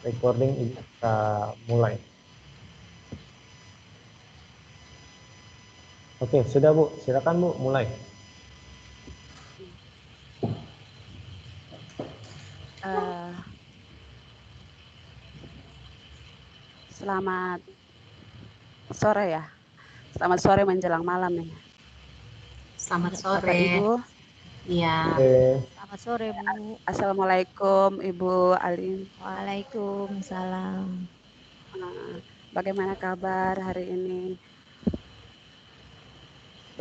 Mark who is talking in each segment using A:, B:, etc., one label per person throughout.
A: recording Ibu kita mulai. Oke, sudah Bu, silakan Bu, mulai.
B: Selamat sore ya. Selamat sore menjelang malam nih.
C: Selamat sore.
B: Bapak Ibu.
C: Iya.
D: Selamat sore Bu.
B: Assalamualaikum Ibu Alim.
D: Waalaikumsalam.
B: Bagaimana kabar hari ini?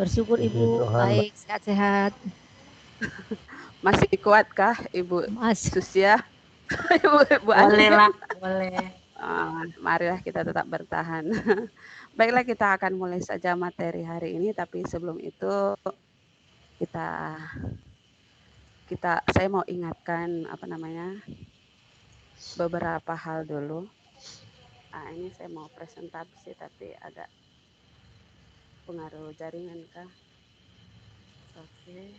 D: Bersyukur Ibu, baik, sehat-sehat.
B: Masih kuatkah Ibu Susia? Ibu
C: Boleh lah, boleh.
B: Marilah kita tetap bertahan. Baiklah, kita akan mulai saja materi hari ini, tapi sebelum itu saya mau ingatkan beberapa hal dulu. Ini saya mau presentasi tapi agak pengaruh jaringan kah? Oke.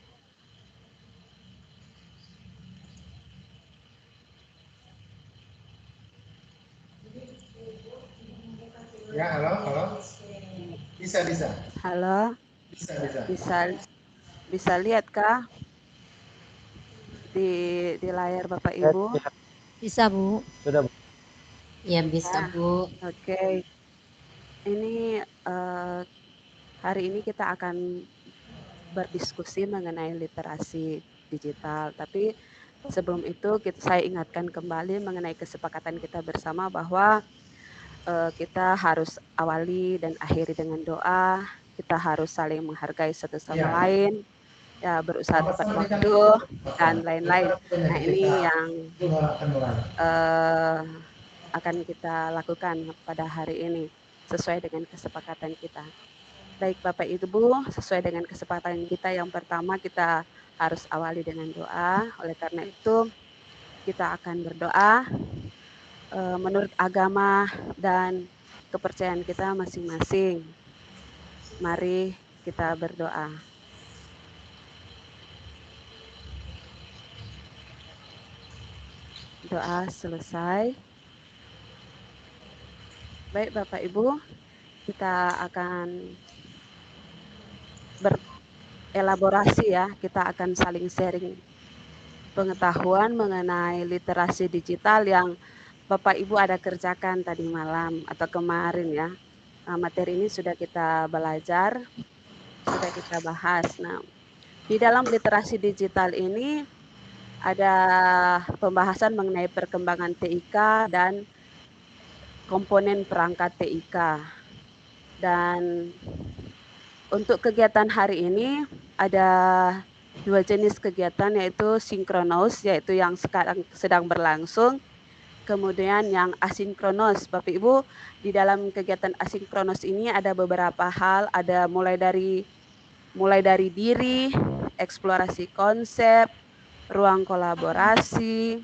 E: Ya, halo. Bisa.
B: Halo. Bisa lihat kah di layar Bapak Ibu?
D: Bisa Bu.
A: Sudah Bu.
C: Ya bisa Bu.
B: Oke. Ini hari ini kita akan berdiskusi mengenai literasi digital. Tapi sebelum itu saya ingatkan kembali mengenai kesepakatan kita bersama bahwa kita harus awali dan akhiri dengan doa. Kita harus saling menghargai satu sama lain, ya, berusaha tepat waktu dan lain-lain. Nah, ini yang akan kita lakukan pada hari ini sesuai dengan kesepakatan kita. Baik Bapak Ibu, sesuai dengan kesepakatan kita, yang pertama kita harus awali dengan doa. Oleh karena itu kita akan berdoa menurut agama dan kepercayaan kita masing-masing. Mari kita berdoa. Doa selesai. Baik Bapak Ibu, kita akan berelaborasi ya. Kita akan saling sharing pengetahuan mengenai literasi digital yang Bapak Ibu ada kerjakan tadi malam atau kemarin ya. Materi ini sudah kita belajar, sudah kita bahas. Nah, di dalam literasi digital ini ada pembahasan mengenai perkembangan TIK dan komponen perangkat TIK. Dan untuk kegiatan hari ini ada dua jenis kegiatan, yaitu sinkronos, yaitu yang sekarang sedang berlangsung. Kemudian yang asinkronos. Bapak Ibu, di dalam kegiatan asinkronos ini ada beberapa hal, ada mulai dari diri, eksplorasi konsep, ruang kolaborasi,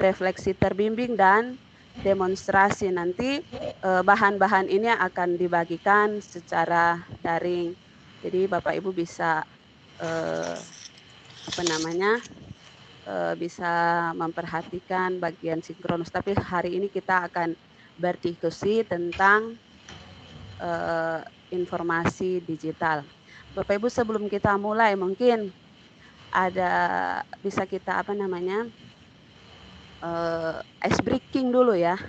B: refleksi terbimbing, dan demonstrasi. Nanti bahan-bahan ini akan dibagikan secara daring. Jadi Bapak Ibu bisa bisa memperhatikan bagian sinkronus. Tapi hari ini kita akan berdiskusi tentang informasi digital. Bapak Ibu, sebelum kita mulai mungkin bisa kita ice breaking dulu ya,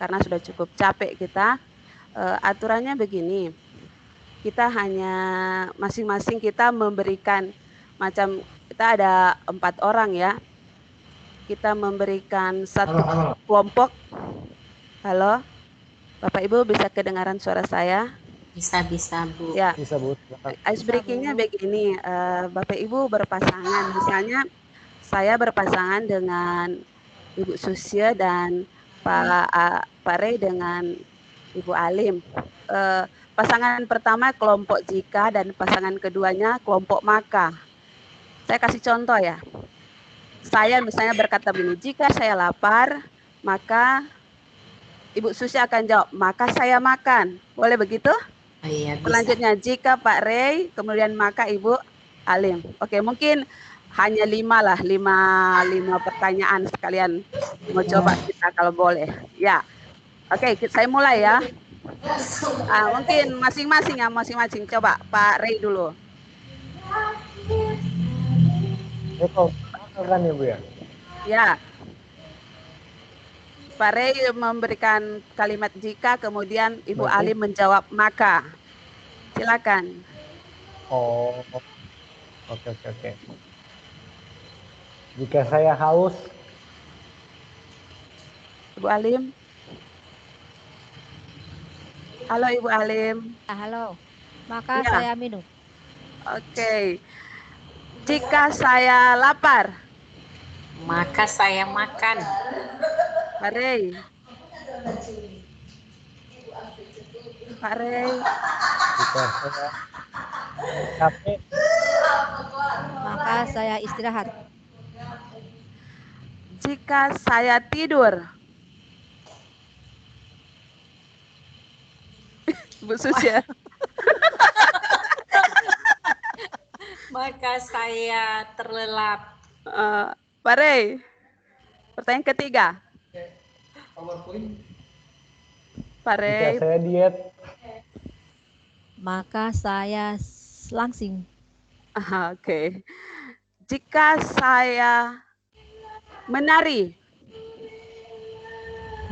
B: karena sudah cukup capek kita. Aturannya begini, kita hanya masing-masing kita memberikan kita ada 4 orang ya. Kita memberikan satu kelompok. Halo, Bapak Ibu bisa kedengaran suara saya?
C: Bisa Bu.
B: Ya.
A: Bisa Bu.
B: Ice breakingnya begini, Bapak Ibu berpasangan. Misalnya saya berpasangan dengan Ibu Susia dan Pak Rey dengan Ibu Alim. Pasangan pertama kelompok jika dan pasangan keduanya kelompok maka. Saya kasih contoh ya. Saya misalnya berkata begini, jika saya lapar, maka Ibu Susi akan jawab, maka saya makan. Boleh begitu?
C: Iya, bisa.
B: Selanjutnya, jika Pak Rey, kemudian maka Ibu Alim. Oke, mungkin hanya 5 lah, 5 pertanyaan sekalian mau coba kita kalau boleh. Ya, oke, saya mulai ya. Mungkin masing-masing ya, masing-masing. Coba Pak Rey dulu.
A: Kan ya Bu ya?
B: Ya. Pak Rey memberikan kalimat jika, kemudian Ibu
A: Berarti-
B: Alim menjawab maka. Silakan.
A: Oh, oke. Jika saya haus,
B: Ibu Alim. Halo Ibu Alim.
D: Halo. Maka
B: Ya.
D: saya minum.
B: Oke. Jika saya lapar,
C: Maka saya makan.
B: Pak Rey. Pak Rey.
A: jika saya capek,
D: Maka saya istirahat.
B: Jika saya tidur, Bu Susia.
C: Maka saya terlelap.
B: Pak Rey. Pertanyaan ketiga.
E: PowerPoint.
B: Pak
A: jika
B: Rey.
A: saya diet,
D: Maka saya langsing.
B: Oke. Jika saya menari,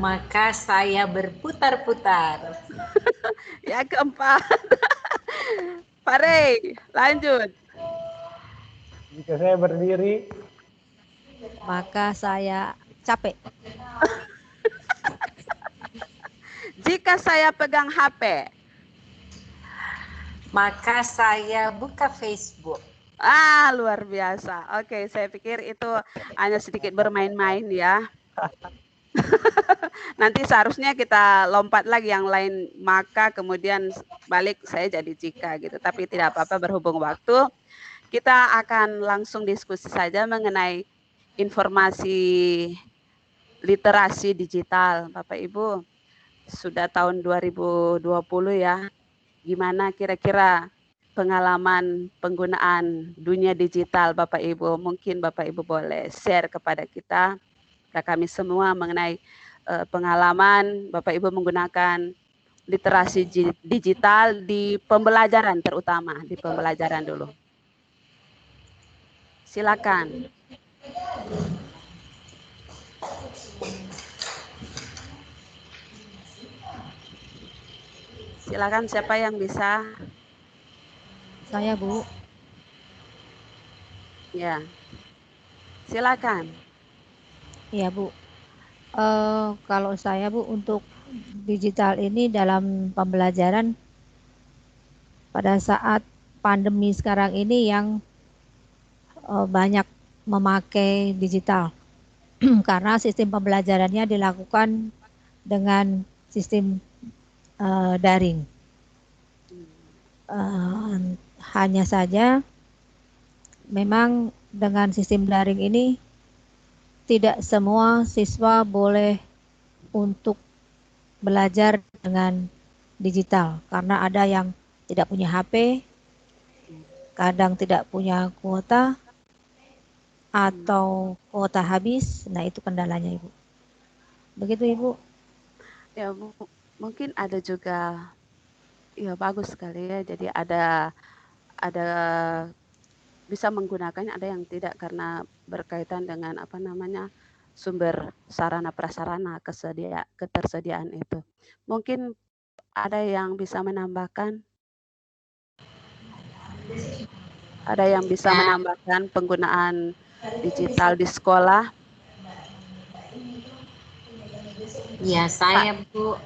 C: Maka saya berputar-putar.
B: ya keempat. Pak Rey, lanjut.
A: jika saya berdiri,
D: Maka saya capek.
B: Jika saya pegang HP,
C: Maka saya buka Facebook.
B: luar biasa. Oke, saya pikir itu hanya sedikit bermain-main ya. Nanti seharusnya kita lompat lagi yang lain, maka kemudian balik saya jadi jika gitu. Tapi tidak apa-apa, berhubung waktu. Kita akan langsung diskusi saja mengenai informasi literasi digital. Bapak Ibu, sudah tahun 2020 ya. Gimana kira-kira pengalaman penggunaan dunia digital Bapak Ibu? Mungkin Bapak Ibu boleh share kepada kita, kami semua mengenai pengalaman Bapak Ibu menggunakan literasi digital di pembelajaran, terutama di pembelajaran dulu. Silakan. Silakan, siapa yang bisa?
D: Saya, Bu.
B: Ya. Silakan.
D: Iya, Bu. Kalau saya, Bu, untuk digital ini dalam pembelajaran pada saat pandemi sekarang ini yang banyak memakai digital karena sistem pembelajarannya dilakukan dengan sistem daring. Hanya saja memang dengan sistem daring ini tidak semua siswa boleh untuk belajar dengan digital karena ada yang tidak punya HP, kadang tidak punya kuota, atau kuota habis. Nah, itu kendalanya, Ibu. Begitu, Ibu.
B: Ya, Bu, mungkin ada juga, ya bagus sekali ya. Jadi ada bisa menggunakannya, ada yang tidak karena berkaitan dengan apa namanya sumber sarana prasarana ketersediaan itu. Mungkin ada yang bisa menambahkan? Ada yang bisa menambahkan penggunaan digital di sekolah?
C: Ya, saya, Bu.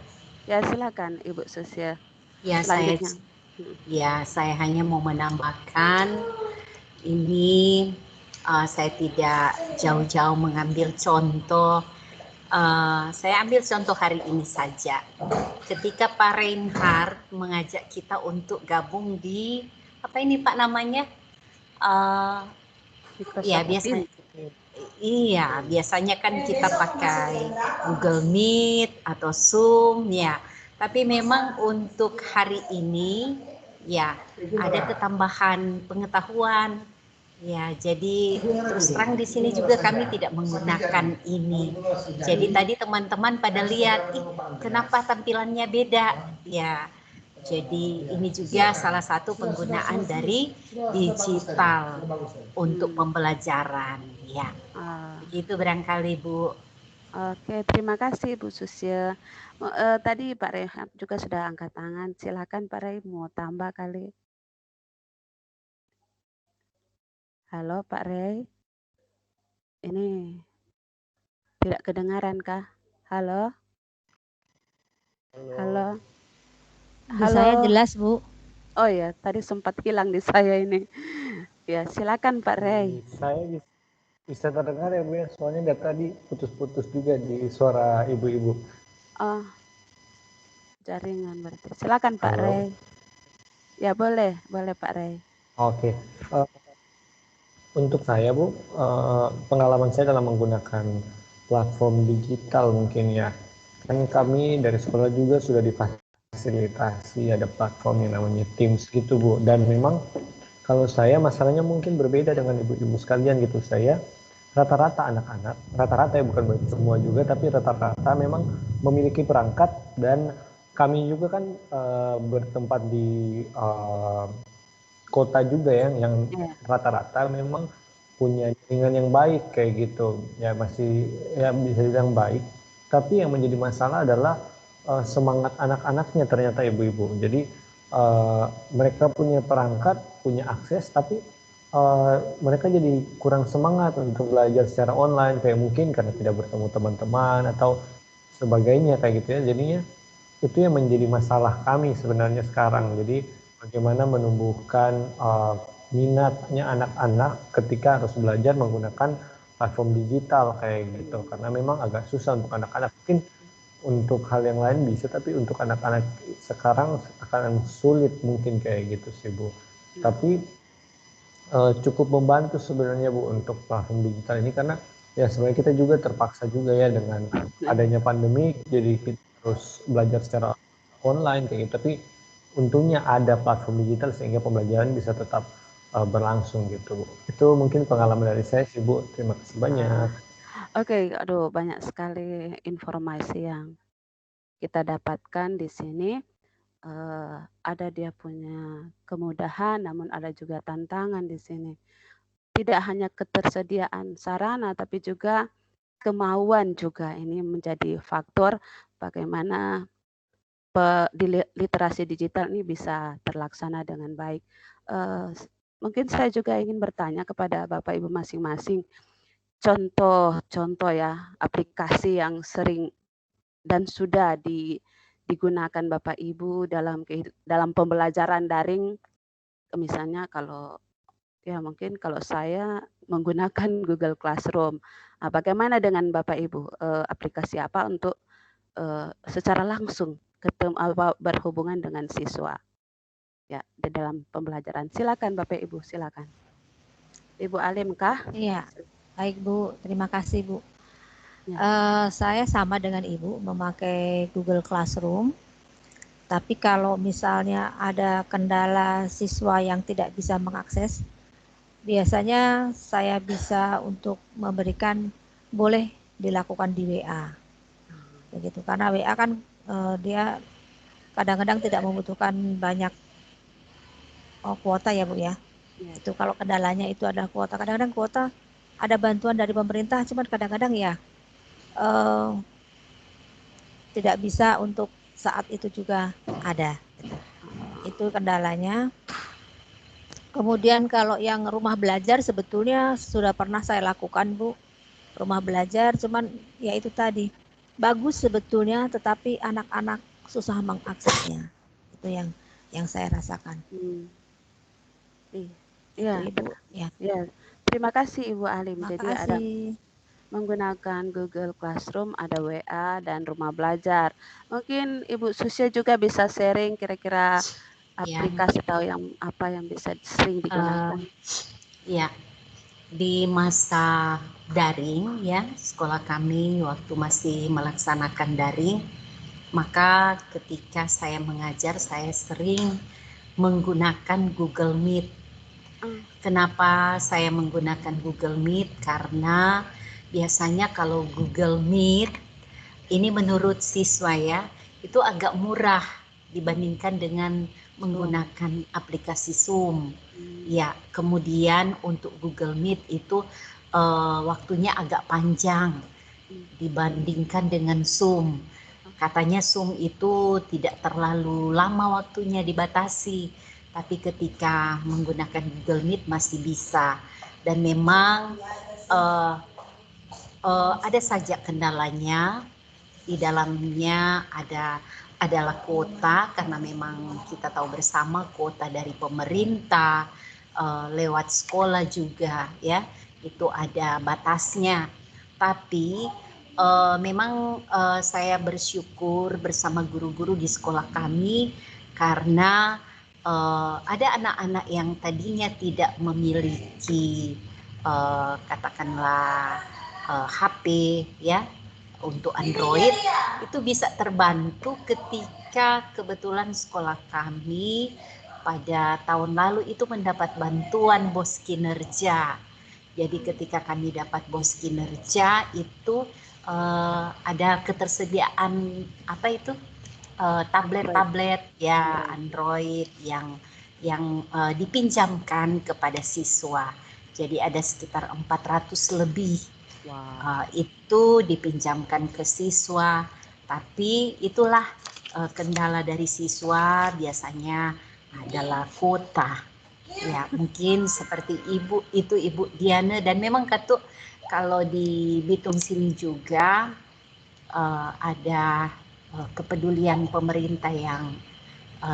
B: Ya, silakan Ibu Susia.
C: Ya, saya hanya mau menambahkan ini saya tidak jauh-jauh mengambil contoh. Saya ambil contoh hari ini saja. Ketika Pak Reinhardt mengajak kita untuk gabung di apa ini Pak namanya? Ya biasanya. Iya, biasanya kan kita pakai Google Meet atau Zoom ya. Tapi memang untuk hari ini ya ada ketambahan pengetahuan Ya, jadi terus terang di sini juga kami tidak menggunakan ini. Jadi tadi teman-teman pada lihat, "Ih, kenapa tampilannya beda?" Ya, jadi ini juga salah satu penggunaan dari digital untuk pembelajaran. Ya,
B: Ah,
C: begitu barangkali Bu.
B: oke, terima kasih Bu Susya. Tadi Pak Rehan juga sudah angkat tangan. Silakan Pak Rey mau tambah kali. Halo Pak Rey, ini tidak kedengaran kah? Halo, halo,
D: Di saya
B: halo.
D: jelas, Bu.
B: Oh ya, tadi sempat hilang di saya ini. Ya, silakan Pak Rey.
A: Saya bisa terdengar ya Bu ya, soalnya dari tadi putus-putus juga di suara ibu-ibu.
B: Oh, jaringan berarti. Silakan Pak
A: Halo.
B: Rey. Ya boleh, boleh Pak Rey.
A: Oke. Untuk saya Bu, pengalaman saya dalam menggunakan platform digital mungkin ya. Kan kami dari sekolah juga sudah difasilitasi ada platform yang namanya Teams gitu Bu. Dan memang kalau saya masalahnya mungkin berbeda dengan ibu-ibu sekalian gitu. Saya rata-rata anak-anak, rata-rata ya bukan semua juga, tapi rata-rata memang memiliki perangkat dan kami juga kan bertempat di kota juga ya, yang
B: Ya.
A: rata-rata memang punya jaringan yang baik kayak gitu. Ya masih ya bisa dibilang baik. Tapi yang menjadi masalah adalah semangat anak-anaknya ternyata ibu-ibu. Jadi mereka punya perangkat, punya akses, tapi mereka jadi kurang semangat untuk belajar secara online kayak mungkin karena tidak bertemu teman-teman atau sebagainya kayak gitu ya. Jadinya itu yang menjadi masalah kami sebenarnya sekarang. Jadi bagaimana menumbuhkan minatnya anak-anak ketika harus belajar menggunakan platform digital kayak gitu. Karena memang agak susah untuk anak-anak. Mungkin untuk hal yang lain bisa, tapi untuk anak-anak sekarang akan sulit mungkin kayak gitu sih Bu. Tapi cukup membantu sebenarnya Bu untuk platform digital ini karena ya sebenarnya kita juga terpaksa juga ya dengan adanya pandemi jadi kita harus belajar secara online kayak gitu. Tapi untungnya ada platform digital sehingga pembelajaran bisa tetap berlangsung gitu Bu. Itu mungkin pengalaman dari saya sih Bu. Terima kasih banyak.
B: Oke, aduh banyak sekali informasi yang kita dapatkan di sini. Ada dia punya kemudahan, namun ada juga tantangan di sini. Tidak hanya ketersediaan sarana, tapi juga kemauan juga ini menjadi faktor bagaimana literasi digital ini bisa terlaksana dengan baik. Mungkin saya juga ingin bertanya kepada Bapak Ibu masing-masing, contoh-contoh ya aplikasi yang sering dan sudah digunakan Bapak Ibu dalam pembelajaran daring, misalnya kalau ya mungkin kalau saya menggunakan Google Classroom. Bagaimana dengan Bapak Ibu, aplikasi apa untuk secara langsung berhubungan dengan siswa ya di dalam pembelajaran? Silakan Bapak Ibu, silakan. Ibu Alim kah?
D: Iya, baik Bu. Terima kasih Bu.
B: Ya.
D: Saya sama dengan Ibu memakai Google Classroom. Tapi kalau misalnya ada kendala siswa yang tidak bisa mengakses, biasanya saya bisa untuk memberikan boleh dilakukan di WA. Begitu. Karena WA kan dia kadang-kadang tidak membutuhkan banyak kuota ya Bu ya.
B: Ya.
D: Itu kalau kendalanya itu adalah kuota. Kadang-kadang kuota ada bantuan dari pemerintah, cuman kadang-kadang ya tidak bisa untuk saat itu juga ada. Itu kendalanya. Kemudian kalau yang rumah belajar sebetulnya sudah pernah saya lakukan Bu. Rumah belajar cuman ya itu tadi. Bagus sebetulnya tetapi anak-anak susah mengaksesnya. Itu yang saya rasakan.
B: Iya,
D: Itu Ibu. Ya.
B: ya. Terima kasih Ibu Alim. Jadi ada
D: Makasih.
B: menggunakan Google Classroom, ada WA dan rumah belajar. Mungkin Ibu Susya juga bisa sharing kira-kira
C: Ya,
B: aplikasi atau yang apa yang bisa sering digunakan.
C: ya. Di masa daring ya, sekolah kami waktu masih melaksanakan daring, maka ketika saya mengajar saya sering menggunakan Google Meet. Kenapa saya menggunakan Google Meet? Karena biasanya kalau Google Meet ini menurut siswa ya, itu agak murah dibandingkan dengan menggunakan aplikasi Zoom. Ya, kemudian untuk Google Meet itu waktunya agak panjang dibandingkan dengan Zoom. Katanya Zoom itu tidak terlalu lama waktunya dibatasi, tapi ketika menggunakan Google Meet masih bisa. Dan memang ada saja kendalanya. Di dalamnya adalah kuota, karena memang kita tahu bersama kuota dari pemerintah lewat sekolah juga ya, itu ada batasnya. Tapi memang saya bersyukur bersama guru-guru di sekolah kami, karena ada anak-anak yang tadinya tidak memiliki katakanlah HP ya, untuk Android, itu bisa terbantu ketika kebetulan sekolah kami pada tahun lalu itu mendapat bantuan BOS kinerja. Jadi ketika kami dapat BOS kinerja itu ada ketersediaan apa itu tablet-tablet ya Android yang dipinjamkan kepada siswa. Jadi ada sekitar 400 lebih. Itu dipinjamkan ke siswa, tapi itulah kendala dari siswa biasanya adalah kuota. Ya, mungkin seperti Ibu Diana, dan memang Katuk kalau di Bitung sini juga ada kepedulian pemerintah yang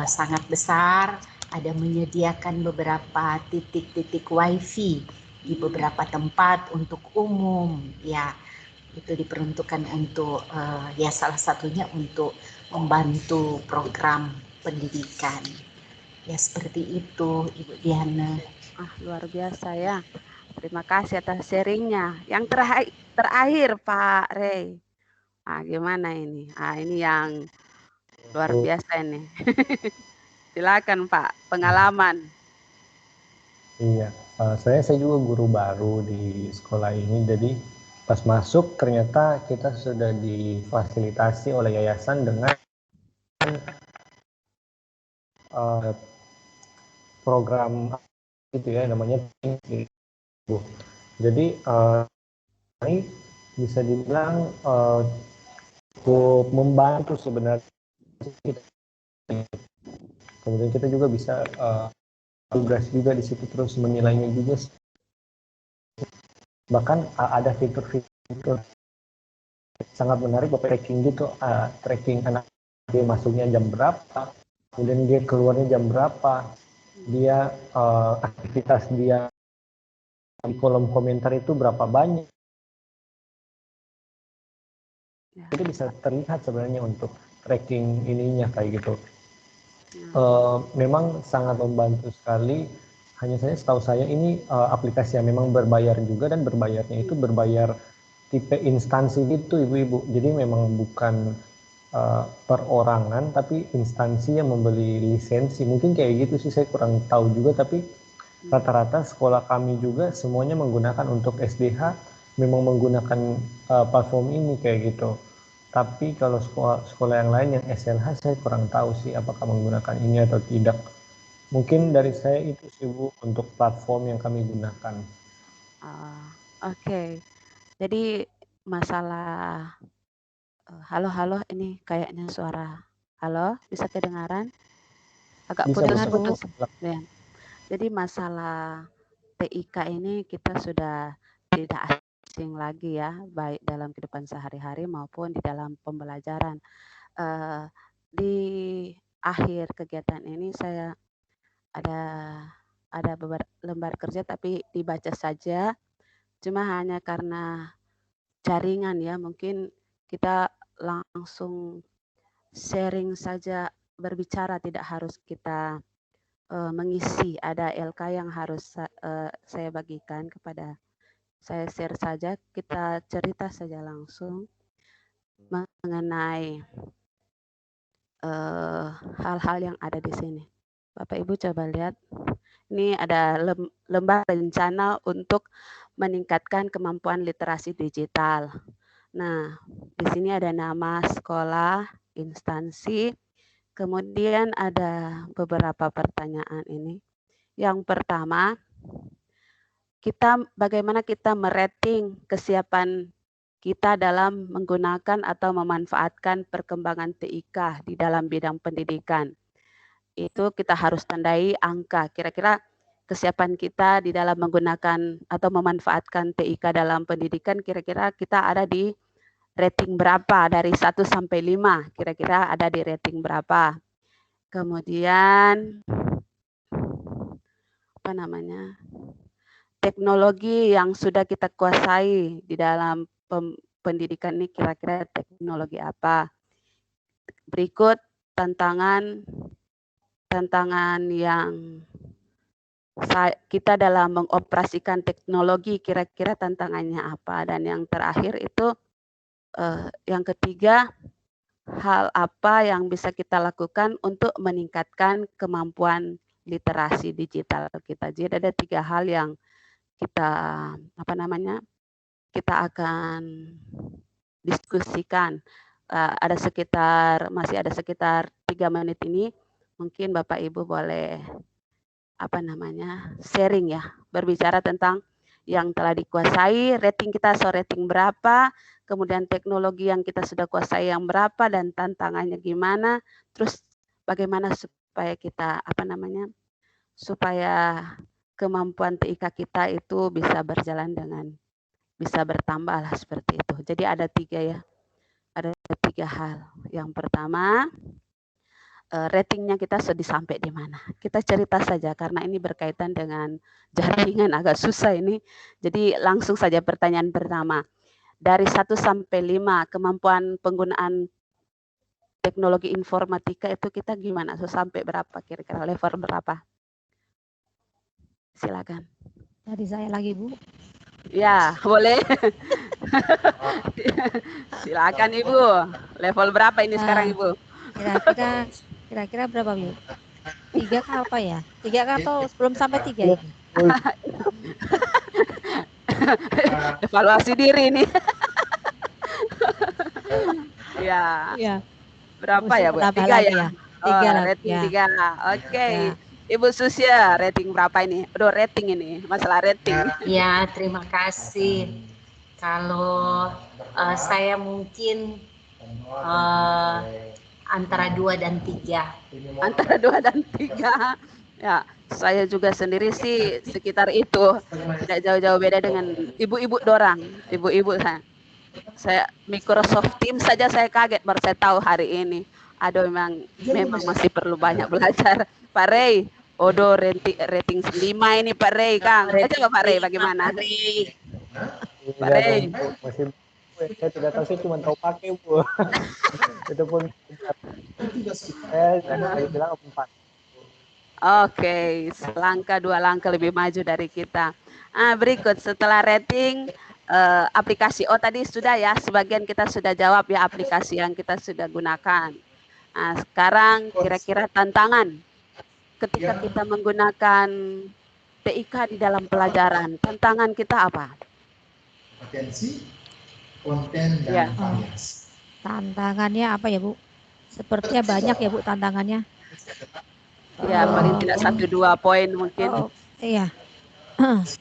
C: sangat besar, ada menyediakan beberapa titik-titik wifi di beberapa tempat untuk umum ya, itu diperuntukkan untuk ya salah satunya untuk membantu program pendidikan ya, seperti itu Ibu Diana.
B: Luar biasa ya, terima kasih atas sharingnya. Yang terakhir Pak Rey, gimana ini? Ini yang luar biasa ini. Silakan Pak, pengalaman.
A: Iya, saya juga guru baru di sekolah ini, jadi pas masuk ternyata kita sudah difasilitasi oleh yayasan dengan program itu ya, namanya jadi ini bisa dibilang cukup membantu sebenarnya. Kemudian kita juga bisa tugas juga di situ, terus menilainya juga. Bahkan ada fitur-fitur sangat menarik, tracking gitu, tracking anak dia masuknya jam berapa, kemudian dia keluarnya jam berapa, dia aktivitas dia di kolom komentar itu berapa banyak. Itu bisa terlihat sebenarnya untuk tracking ininya kayak gitu. Memang sangat membantu sekali. Hanya saja setahu saya ini aplikasi yang memang berbayar juga, dan berbayarnya itu berbayar tipe instansi gitu ibu-ibu. Jadi memang bukan perorangan, tapi instansi yang membeli lisensi. Mungkin kayak gitu sih, saya kurang tahu juga, tapi rata-rata sekolah kami juga semuanya menggunakan untuk SDH, memang menggunakan platform ini kayak gitu. Tapi kalau sekolah yang lain yang SLH saya kurang tahu sih apakah menggunakan ini atau tidak. Mungkin dari saya itu sih Bu untuk platform yang kami gunakan.
B: Oke. Jadi masalah halo, ini kayaknya suara halo, bisa kedengaran? Agak putus-putus. Ya. Jadi masalah TIK ini kita sudah tidak asing lagi ya, baik dalam kehidupan sehari-hari maupun di dalam pembelajaran. Di akhir kegiatan ini saya ada beberapa lembar kerja, tapi dibaca saja, cuma hanya karena jaringan ya, mungkin kita langsung sharing saja, berbicara, tidak harus kita mengisi. Ada LK yang harus saya bagikan kepada saya, share saja, kita cerita saja langsung mengenai hal-hal yang ada di sini. Bapak Ibu coba lihat, Ini ada lembah rencana untuk meningkatkan kemampuan literasi digital. Nah, di sini ada nama sekolah, instansi, kemudian ada beberapa pertanyaan ini. Yang pertama, bagaimana kita merating kesiapan kita dalam menggunakan atau memanfaatkan perkembangan TIK di dalam bidang pendidikan. Itu kita harus tandai angka. Kira-kira kesiapan kita di dalam menggunakan atau memanfaatkan TIK dalam pendidikan, kira-kira kita ada di rating berapa dari 1 sampai 5, kira-kira ada di rating berapa. Kemudian teknologi yang sudah kita kuasai di dalam pendidikan ini kira-kira teknologi apa. Berikut tantangan yang kita dalam mengoperasikan teknologi, kira-kira tantangannya apa. Dan yang terakhir itu yang ketiga, hal apa yang bisa kita lakukan untuk meningkatkan kemampuan literasi digital kita. Jadi ada 3 hal yang kita kita akan diskusikan. Masih ada sekitar 3 menit ini, mungkin Bapak Ibu boleh sharing ya, berbicara tentang yang telah dikuasai, rating kita rating berapa, kemudian teknologi yang kita sudah kuasai yang berapa, dan tantangannya gimana, terus bagaimana supaya kita supaya kemampuan TIK kita itu bisa berjalan bisa bertambah lah seperti itu. Jadi ada 3 ya, ada 3 hal. Yang pertama, ratingnya kita sudah sampai di mana. Kita cerita saja karena ini berkaitan dengan jaringan agak susah ini. Jadi langsung saja pertanyaan pertama. Dari 1 sampai 5 kemampuan penggunaan teknologi informatika itu kita gimana? Sampai berapa kira-kira, level berapa? Silakan.
D: Dari saya lagi, Bu.
B: Ya, boleh. Silakan Ibu. Level berapa ini sekarang Ibu?
D: Kira-kira berapa, Bu? 3 kah apa ya? 3 kah atau belum sampai 3 ini?
B: Evaluasi diri ini. Ya. Berapa ya, Bu? 3 ya?
D: 3 lah.
B: Rating 3. Oke. Ibu Susya, rating berapa ini? Aduh, rating ini, masalah rating.
C: Ya, terima kasih. Kalau saya mungkin antara 2 dan 3.
B: Antara 2 dan 3. Ya, saya juga sendiri sih sekitar itu. Tidak jauh-jauh beda dengan ibu-ibu dorang. Ibu-ibu saya Microsoft Teams saja saya kaget baru saya tahu hari ini. Aduh, memang masih perlu banyak belajar. Pak Rey, rating 5 ini Pak Rey, Kang. Coba Pak Rey bagaimana? Pak Rey.
A: Masih saya tidak tahu, saya cuma tahu pakai, Bu. Itu pun saya bilang 4.
B: Oke, selangkah 2 langkah lebih maju dari kita. Berikut setelah rating aplikasi. Tadi sudah ya, sebagian kita sudah jawab ya aplikasi yang kita sudah gunakan. Sekarang kira-kira tantangan ketika kita menggunakan TIK di dalam pelajaran. Tantangan kita apa?
E: Kompetensi, konten, dan variasi.
D: Tantangannya apa ya, Bu? Sepertinya banyak ya, Bu, tantangannya.
B: Ya, paling tidak 1-2 poin mungkin.
D: Iya.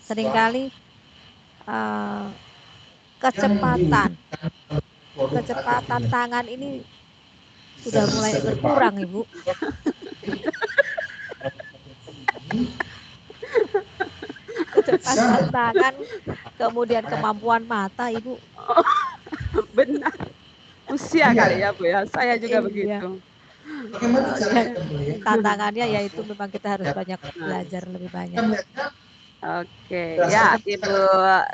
D: Seringkali kecepatan tangan ini sudah mulai berkurang, Ibu. Kecepatan tangan, kemudian kemampuan mata, Ibu.
B: Benar. Usia kali ya, Bu ya. Saya juga begitu.
D: Tantangannya yaitu memang kita harus banyak belajar lebih banyak.
B: Oke, ya Ibu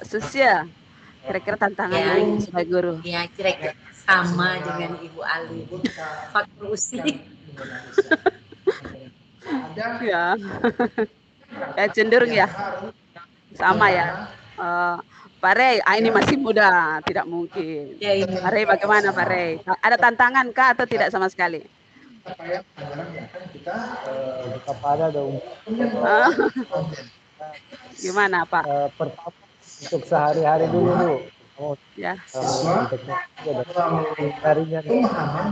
B: Susya. Kira-kira tantangannya sebagai guru.
C: Ya, kira-kira sama dengan Ibu Ali. Faktor usia.
B: Ya. Cenderung ya. Sama ya. Pak Rey, ini masih muda, tidak mungkin. Pak Rey bagaimana Pak Rey? Ada tantangan kah atau tidak sama sekali?
E: capaian anggaran yang akan kita
A: kepada dong.
E: konten.
B: Gimana Pak?
A: Pertama untuk sehari-hari dulu Bu.
B: Ya.
E: Siswa
A: jaringan
E: pemahaman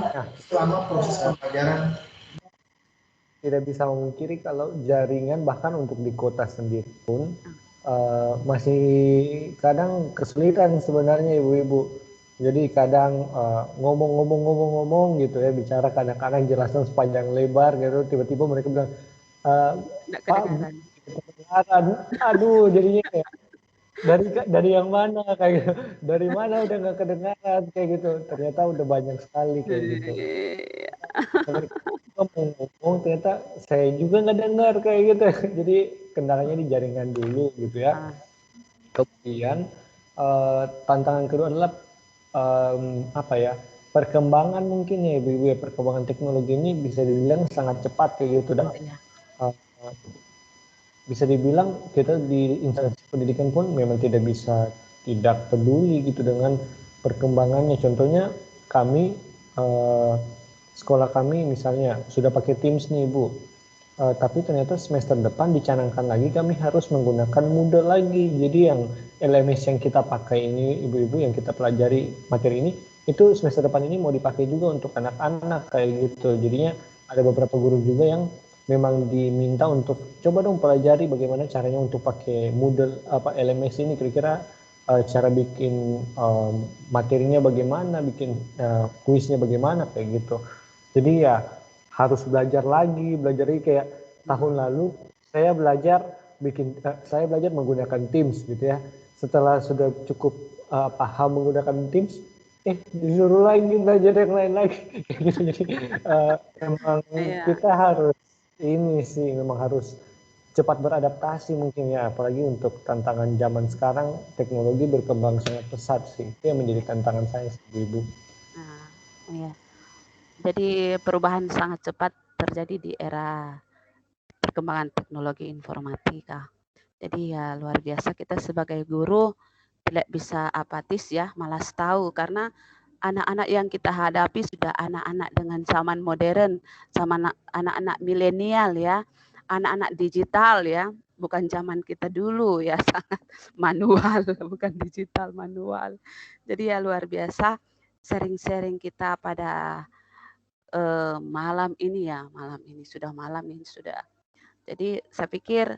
E: selama proses pembelajaran.
A: Tidak bisa memungkiri kalau jaringan bahkan untuk di kota sendiri pun masih kadang kesulitan sebenarnya ibu-ibu. Jadi kadang ngomong gitu ya, bicara kadang-kadang jelasan sepanjang lebar gitu, tiba-tiba mereka bilang Pak, kedengaran. Aduh, jadinya kayak dari yang mana kayak gitu, dari mana udah nggak kedengaran kayak gitu, ternyata udah banyak sekali kayak gitu. Ngomong ternyata saya juga nggak dengar kayak gitu, jadi kendalanya di jaringan dulu gitu ya. Kemudian tantangan kedua adalah perkembangan mungkin ya ibu-ibu ya, perkembangan teknologi ini bisa dibilang sangat cepat kayak gitu dan bisa dibilang kita di instansi pendidikan pun memang tidak bisa tidak peduli gitu dengan perkembangannya. Contohnya kami sekolah kami misalnya sudah pakai Teams nih Bu, tapi ternyata semester depan dicanangkan lagi kami harus menggunakan Moodle lagi. Jadi yang LMS yang kita pakai ini ibu-ibu, yang kita pelajari materi ini, itu semester depan ini mau dipakai juga untuk anak-anak kayak gitu. Jadinya ada beberapa guru juga yang memang diminta untuk coba dong pelajari bagaimana caranya untuk pakai Moodle LMS ini, kira-kira cara bikin materinya bagaimana, bikin kuisnya bagaimana kayak gitu. Jadi ya harus belajar lagi kayak tahun lalu saya belajar menggunakan Teams gitu ya. Setelah sudah cukup paham menggunakan Teams, disuruh lagi belajar yang lain lagi gitu. Jadi memang kita harus memang harus cepat beradaptasi mungkin ya, apalagi untuk tantangan zaman sekarang, teknologi berkembang sangat pesat sih. Itu yang menjadi tantangan saya ibu-ibu.
B: Iya. Jadi perubahan sangat cepat terjadi di era perkembangan teknologi informatika. Jadi ya luar biasa, kita sebagai guru tidak bisa apatis ya, malas tahu, karena anak-anak yang kita hadapi sudah anak-anak dengan zaman modern, sama anak-anak milenial ya, anak-anak digital ya, bukan zaman kita dulu ya, sangat manual, bukan digital, manual. Jadi ya luar biasa sharing-sharing kita pada malam ini ya, malam ini sudah. Jadi saya pikir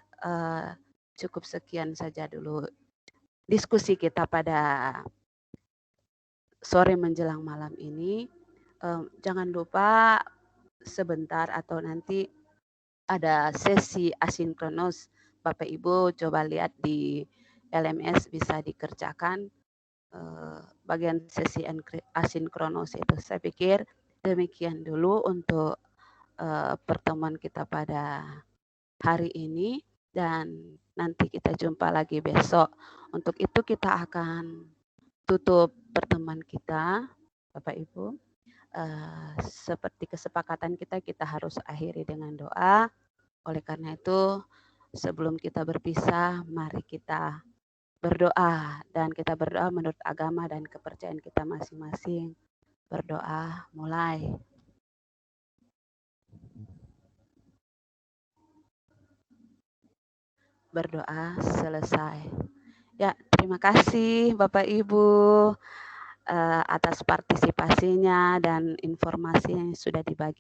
B: cukup sekian saja dulu diskusi kita pada sore menjelang malam ini. Jangan lupa sebentar atau nanti ada sesi asinkronus. Bapak Ibu coba lihat di LMS bisa dikerjakan bagian sesi asinkronus itu. Saya pikir demikian dulu untuk pertemuan kita pada hari ini, dan nanti kita jumpa lagi besok. Untuk itu kita akan tutup pertemuan kita, Bapak Ibu. Seperti kesepakatan kita harus akhiri dengan doa. Oleh karena itu, sebelum kita berpisah, mari kita berdoa, dan kita berdoa menurut agama dan kepercayaan kita masing-masing. Berdoa, mulai. Berdoa, selesai. Ya, terima kasih Bapak Ibu atas partisipasinya dan informasi yang sudah dibagi.